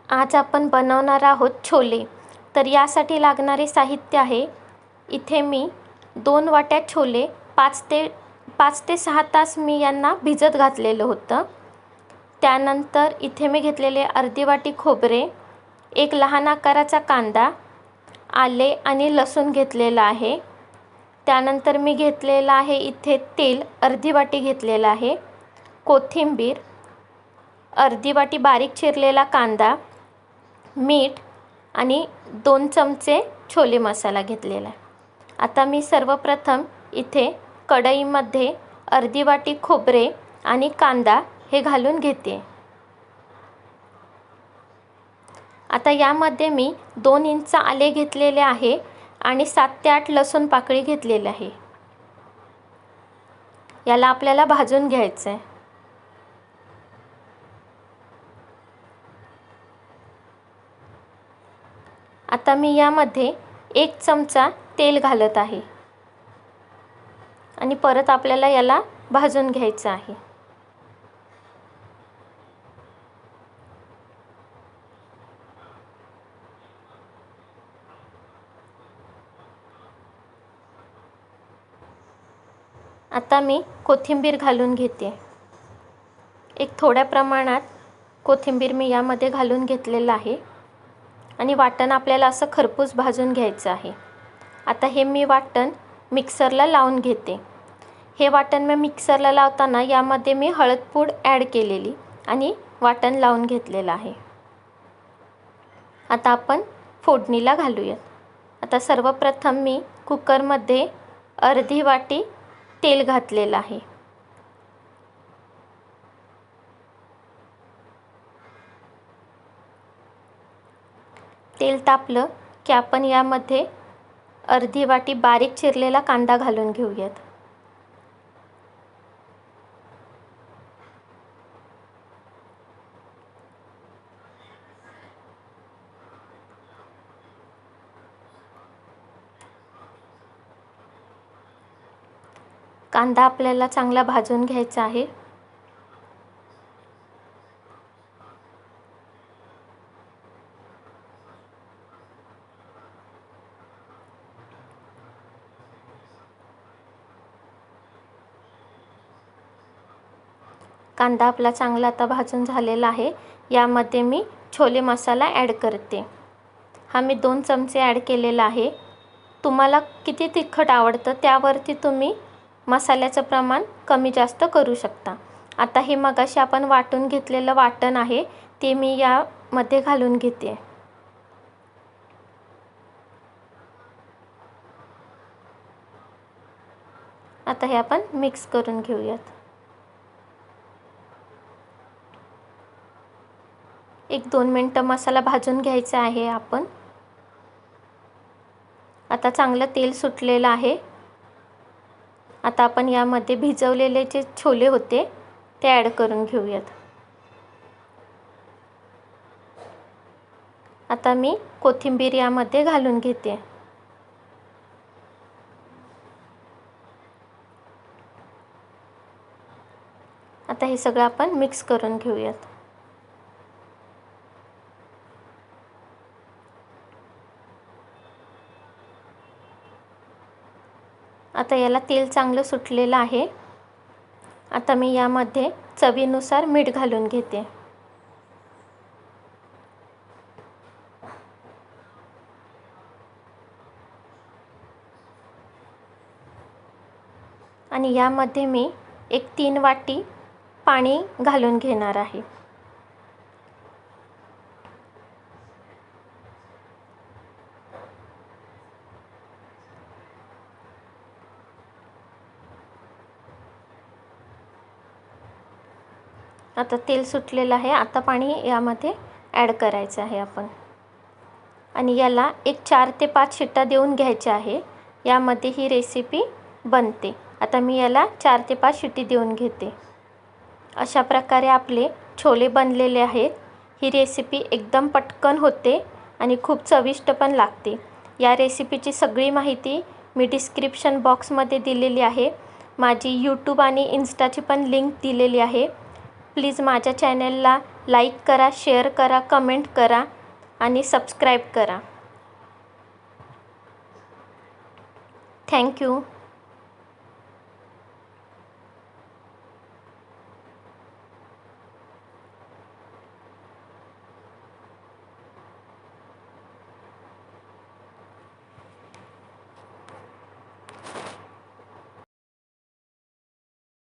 आज आपण बनवणार आहोत छोले. तर यासाठी लागणारे साहित्य आहे, इथे मी 2 वाट्या छोले 5 ते 6 तास मी यांना भिजत घातलेलं होतं. त्यानंतर इथे मी घेतलेले अर्धी वाटी खोबरे, एक लहान आकाराचा कांदा, आले आणि लसूण घेतलेलं आहे. त्यानंतर मी घेतलेलं आहे इथे तेल अर्धी वाटी घेतलेलं आहे, कोथिंबीर, अर्धी वाटी बारीक चिरलेला कांदा, मीठ आणि 2 चमचे छोले मसाला घेतलेला आहे. आता मी सर्वप्रथम इथे कढईमध्ये अर्धी वाटी खोबरे आणि कांदा हे घालून घेते. आता यामध्ये मी 2 इंच आले घेतलेले आहे आणि 7 ते 8 लसूण पाकळी घेतलेले आहे. याला आपल्याला भाजून घ्यायचं आहे. आता मी यामध्ये 1 चमचा तेल घालत आहे आणि परत आपल्याला याला भाजून घ्यायचं आहे. आता मी कोथिंबीर घालून घेते. एक थोड्या प्रमाणात कोथिंबीर मी यामध्ये घालून घेतलेलं आहे आणि वाटण आपल्याला असं खरपूस भाजून घ्यायचं आहे. आता हे मी वाटण मिक्सरला लावून घेते. हे वाटण मी मिक्सरला लावताना यामध्ये मी हळदपूड ॲड केलेली आणि वाटण लावून घेतलेलं आहे. आता आपण फोडणीला घालूयात. आता सर्वप्रथम मी कुकरमध्ये अर्धी वाटी तेल घातलेलं आहे. तेल तापलं की आपण यामध्ये अर्धी वाटी बारीक चिरलेला कांदा घालून घेऊयात. कांदा आपल्याला चांगला भाजून घ्यायचा आहे. कांदा आपला चांगला आता भाजून झालेला आहे. यामध्ये मी छोले मसाला ॲड करते. हा मी 2 चमचे ॲड केलेला आहे. तुम्हाला किती तिखट आवडतं त्यावरती तुम्ही मसाल्याचं प्रमाण कमी जास्त करू शकता. आता हे मगाशी आपण वाटून घेतलेलं वाटण आहे ते मी यामध्ये घालून घेते. आता हे आपण मिक्स करून घेऊयात. एक 2 मिनटं मसाला भाजून घ्यायचा आहे आपण. आता चांगलं तेल सुटलेलं आहे. आता आपण यामध्ये भिजवलेले जे छोले होते ते ॲड करून घेऊयात. आता मी कोथिंबीर यामध्ये घालून घेते. आता हे सगळं आपण मिक्स करून घेऊयात. आता याला तेल चांगलं सुटलेलं आहे. आता मी यामध्ये चवीनुसार मीठ घालून घेते. आणि यामध्ये मी एक 3 वाटी पाणी घालून घेणार आहे. आता तेल सुटलेलं आहे. आता पाणी यामध्ये ॲड करायचं आहे आपण आणि याला एक 4 ते 5 शिट्ट्या देऊन घ्यायच्या आहे. यामध्ये ही रेसिपी बनते. आता मी याला 4 ते 5 शिट्टी देऊन घेते. अशा प्रकारे आपले छोले बनलेले आहेत. ही रेसिपी एकदम पटकन होते आणि खूप चविष्ट पण लागते. या रेसिपीची सगळी माहिती मी डिस्क्रिप्शन बॉक्समध्ये दिलेली आहे. माझी यूट्यूब आणि इन्स्टाची पण लिंक दिलेली आहे. प्लीज माझ्या चॅनलला लाईक करा, शेअर करा, कमेंट करा आणि सबस्क्राईब करा. थँक्यू.